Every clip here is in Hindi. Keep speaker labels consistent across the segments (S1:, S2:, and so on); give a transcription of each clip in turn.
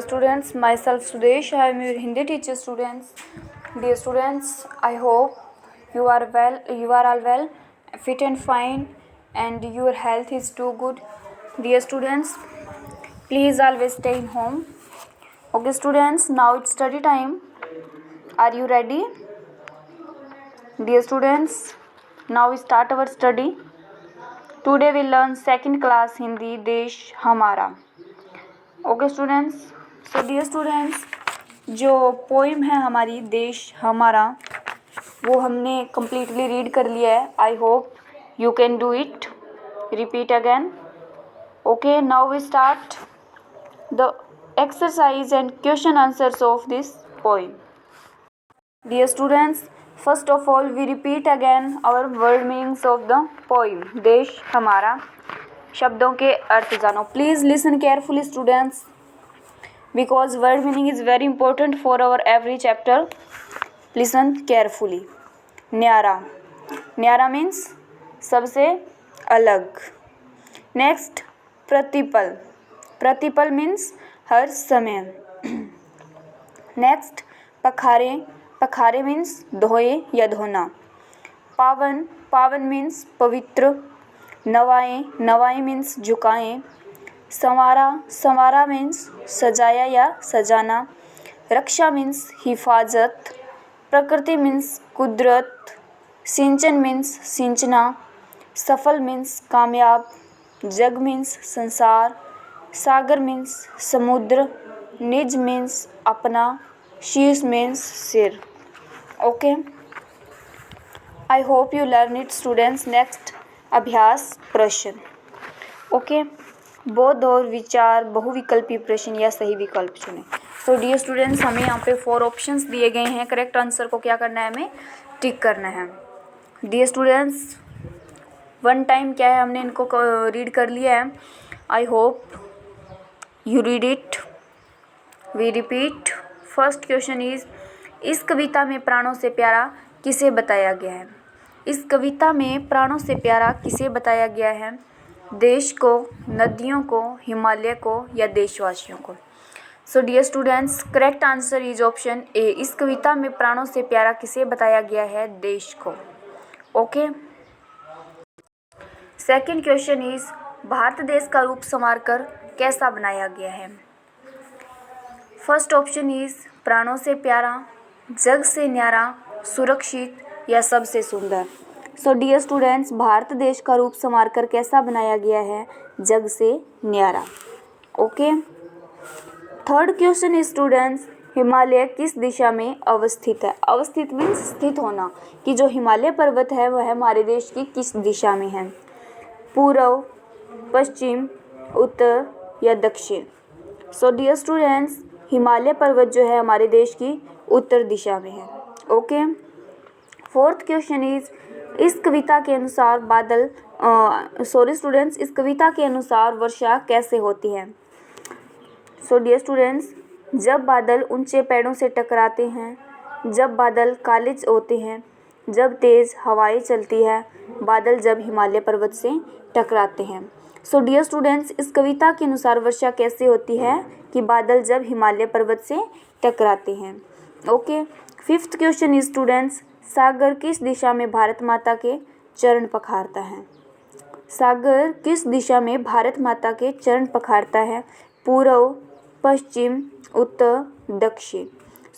S1: Students, myself Sudesh, I am your Hindi teacher. Students, dear students, I hope you are well, you are all well, fit and fine, and your health is too good. Dear students, please always stay in home. Okay students, now it's study time. Are you ready? Dear students, now we start our study. Today we learn second class Hindi देश हमारा. Okay students, so dear students, जो पोइम है हमारी देश हमारा, वो हमने कम्प्लीटली रीड कर लिया है. I hope you can do it. Repeat again. Okay, now we start the exercise and question answers of this poem. Dear students, first of all we repeat again our word meanings of the poem देश हमारा. शब्दों के अर्थ जानो. Please listen carefully students, because word meaning is very important for our every chapter. Listen carefully. न्यारा. न्यारा मीन्स सबसे अलग. नेक्स्ट, प्रतिपल. प्रतिपल मीन्स हर समय. नेक्स्ट, पखारे. पखारे मीन्स धोए या धोना. पावन. पावन मीन्स पवित्र. नवाएं. नवाएं मीन्स झुकाएं. संवारा. संवारा मीन्स सजाया या सजाना. रक्षा मीन्स हिफाजत. प्रकृति मीन्स कुदरत. सिंचन मीन्स सिंचना. सफल मीन्स कामयाब. जग मीन्स संसार. सागर मीन्स समुद्र. निज मीन्स अपना. शीश मीन्स सिर. Okay, I hope you learn it students. Next, अभ्यास प्रश्न. ओके, बोध और विचार बहुविकल्पी प्रश्न या सही विकल्प चुनें. सो डियर स्टूडेंट्स, हमें यहाँ पे 4 ऑप्शंस दिए गए हैं. करेक्ट आंसर को क्या करना है, हमें टिक करना है. डियर स्टूडेंट्स, वन टाइम क्या है, हमने इनको रीड कर लिया है. I hope you read it. We repeat. First question is, इस कविता में प्राणों से प्यारा किसे बताया गया है. इस कविता में प्राणों से प्यारा किसे बताया गया है. देश को, नदियों को, हिमालय को या देशवासियों को. So dear students, correct answer is option A. इस कविता में प्राणों से प्यारा किसे बताया गया है, देश को. Okay, second question is, Bharat देश का रूप संवार कर कैसा बनाया गया है. फर्स्ट ऑप्शन इज प्राणों से प्यारा, जग से न्यारा, सुरक्षित या सबसे सुंदर. सो डियर स्टूडेंट्स, भारत देश का रूप संवार कर कैसा बनाया गया है, जग से न्यारा. Okay, third question is students, Himalaya किस दिशा में अवस्थित है. अवस्थित मीन्स स्थित होना, कि जो हिमालय पर्वत है वह हमारे देश की किस दिशा में है. पूर्व, पश्चिम, उत्तर या दक्षिण. सो डियर स्टूडेंट्स, हिमालय पर्वत जो है हमारे देश की उत्तर दिशा में है. ओके, फोर्थ क्वेश्चन इज, इस कविता के अनुसार बादल स्टूडेंट्स, इस कविता के अनुसार वर्षा कैसे होती है. सो डियर स्टूडेंट्स, जब बादल ऊंचे पेड़ों से टकराते हैं, जब बादल काले होते हैं, जब तेज़ हवाएं चलती है, बादल जब हिमालय पर्वत से टकराते हैं. सो डियर स्टूडेंट्स, इस कविता के अनुसार वर्षा कैसे होती है, कि बादल जब हिमालय पर्वत से टकराते हैं. Okay, fifth question is students, सागर किस दिशा में भारत माता के चरण पखारता है. सागर किस दिशा में भारत माता के चरण पखारता है. पूर्व, पश्चिम, उत्तर, दक्षिण.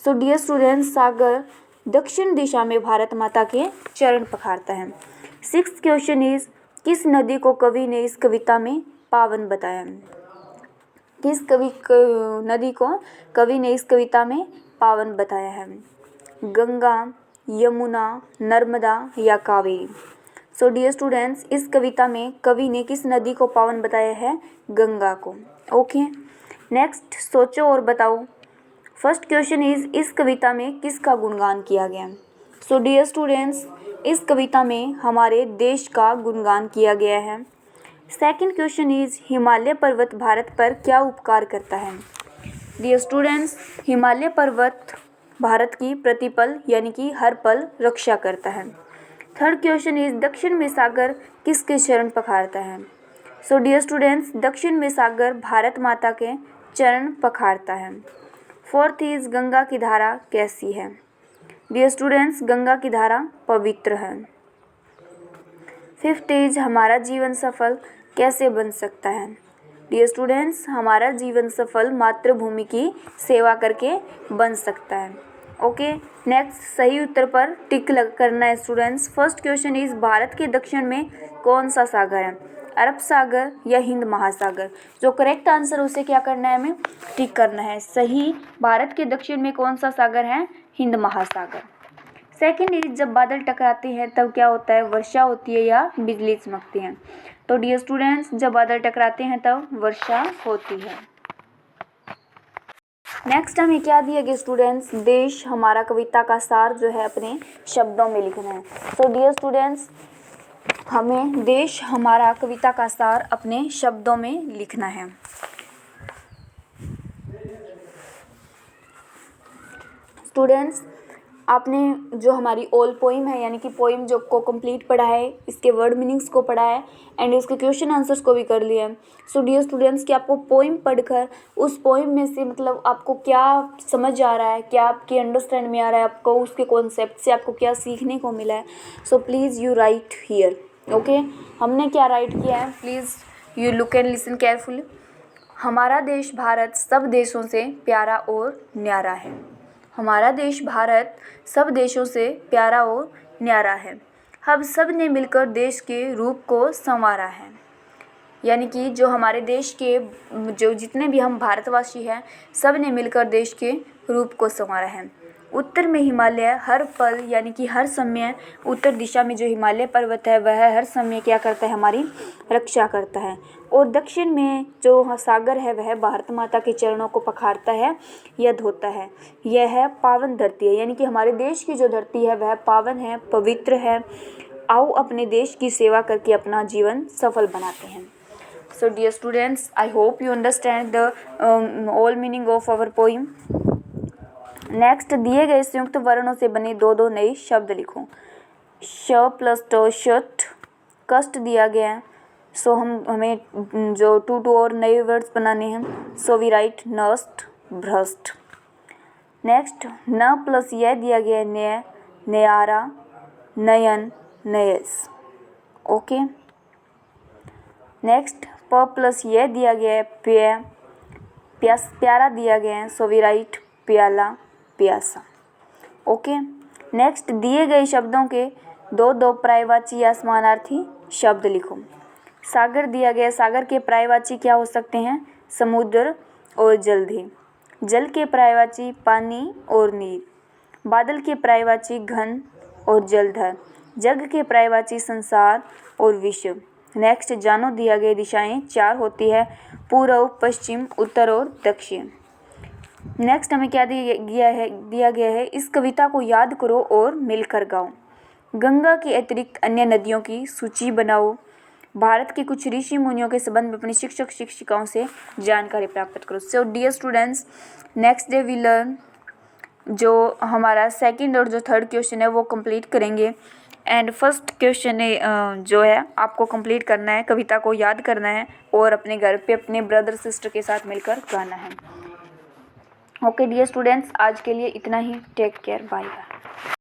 S1: सो डियर स्टूडेंट्स, सागर दक्षिण दिशा में भारत माता के चरण पखारता है. सिक्स्थ क्वेश्चन इज, किस नदी को कवि ने इस कविता में पावन बताया. किस नदी को कवि ने इस कविता में पावन बताया है. गंगा, यमुना, नर्मदा या कावेरी. सो डियर स्टूडेंट्स, इस कविता में कवि ने किस नदी को पावन बताया है, गंगा को. ओके, नेक्स्ट, सोचो और बताओ. फर्स्ट क्वेश्चन इज, इस कविता में किसका गुणगान किया गया. सो डियर स्टूडेंट्स, इस कविता में हमारे देश का गुणगान किया गया है. सेकंड क्वेश्चन इज, हिमालय पर्वत भारत पर क्या उपकार करता है. डियर स्टूडेंट्स, हिमालय पर्वत भारत की प्रतिपल यानी कि हर पल रक्षा करता है. थर्ड क्वेश्चन इज, दक्षिण में सागर किसके चरण पखारता है. सो डियर स्टूडेंट्स, दक्षिण में सागर भारत माता के चरण पखारता है। फोर्थ इज गंगा की धारा कैसी है? डियर स्टूडेंट्स, गंगा की धारा पवित्र है। फिफ्थ इज हमारा जीवन सफल कैसे बन सकता है? डियर स्टूडेंट्स, हमारा जीवन सफल मातृभूमि की सेवा करके बन सकता है। ओके, नेक्स्ट सही उत्तर पर टिक करना है students. First question is Bharat के दक्षिण में कौन सा सागर है? अरब सागर या हिंद महासागर? जो करेक्ट आंसर उसे क्या करना है, हमें टिक करना है। सही, भारत के दक्षिण में कौन सा सागर है? हिंद महासागर। सेकेंड इज जब बादल टकराते हैं तब क्या होता है? वर्षा होती है या बिजली चमकती है? तो डियर स्टूडेंट्स, जब बादल टकराते हैं तब वर्षा होती है। नेक्स्ट हमें क्या दिया गया स्टूडेंट्स? देश हमारा कविता का सार जो है अपने शब्दों में लिखना है। तो डियर स्टूडेंट्स, हमें देश हमारा कविता का सार अपने शब्दों में लिखना है। स्टूडेंट्स, आपने जो हमारी ऑल पोइम है यानी कि पोइम जो को कंप्लीट पढ़ा है, इसके वर्ड मीनिंग्स को पढ़ा है एंड इसके क्वेश्चन आंसर्स को भी कर लिया है। सो डियर स्टूडेंट्स, कि आपको पोइम पढ़कर उस पोइम में से मतलब आपको क्या समझ आ रहा है, क्या आपके अंडरस्टैंड में आ रहा है, आपको उसके कॉन्सेप्ट से आपको क्या सीखने को मिला है। So please you right here. Okay, हमने क्या राइट किया है, please you look and listen carefully. हमारा देश भारत सब देशों से प्यारा और न्यारा है। हमारा देश भारत सब देशों से प्यारा और न्यारा है। हम सब ने मिलकर देश के रूप को संवारा है। यानी कि जो हमारे देश के जो जितने भी हम भारतवासी हैं, सब ने मिलकर देश के रूप को संवारा है। उत्तर में हिमालय हर पल यानी कि हर समय, उत्तर दिशा में जो हिमालय पर्वत है वह हर समय क्या करता है? हमारी रक्षा करता है। और दक्षिण में जो सागर है वह भारत माता के चरणों को पखारता है या धोता है। यह है पावन धरती है, यानी कि हमारे देश की जो धरती है वह पावन है, पवित्र है। आओ अपने देश की सेवा करके अपना जीवन सफल बनाते हैं। So dear students, I hope you understand the all meaning of our poem. Next, दिए गए संयुक्त वर्णों से बने दो दो नए शब्द लिखो। श प्लस ट शट, कष्ट दिया गया है। सो हमें जो टू और नए वर्ड्स बनाने हैं। सो वी राइट नष्ट, भ्रष्ट। नेक्स्ट, न प्लस यह दिया गया है न्याय, न्यारा, नयन, नयस। ओके, नेक्स्ट, प प्लस यह दिया गया है पेय, प्यारा दिया गया है। सो वी राइट प्याला, प्यासा। ओके, नेक्स्ट, दिए गए शब्दों के दो दो पर्यायवाची या समानार्थी शब्द लिखो। सागर दिया गया, सागर के पर्यायवाची क्या हो सकते हैं? समुद्र और जलधि। जल के पर्यायवाची पानी और नीर। बादल के पर्यायवाची घन और जलधर। जग के पर्यायवाची संसार और विश्व। नेक्स्ट, जानो दिया गया दिशाएं चार होती है, पूर्व, पश्चिम, उत्तर और दक्षिण। नेक्स्ट हमें क्या दिया गया है? इस कविता को याद करो और मिलकर गाओ। गंगा के अतिरिक्त अन्य नदियों की सूची बनाओ। भारत के कुछ ऋषि मुनियों के संबंध में अपने शिक्षक शिक्षिकाओं से जानकारी प्राप्त करो। So dear students, next day we learn जो हमारा सेकंड और जो थर्ड क्वेश्चन है वो कंप्लीट करेंगे। एंड फर्स्ट क्वेश्चन जो है आपको कंप्लीट करना है, कविता को याद करना है और अपने घर पे अपने ब्रदर सिस्टर के साथ मिलकर गाना है। ओके डियर स्टूडेंट्स, आज के लिए इतना ही। Take care, bye bye.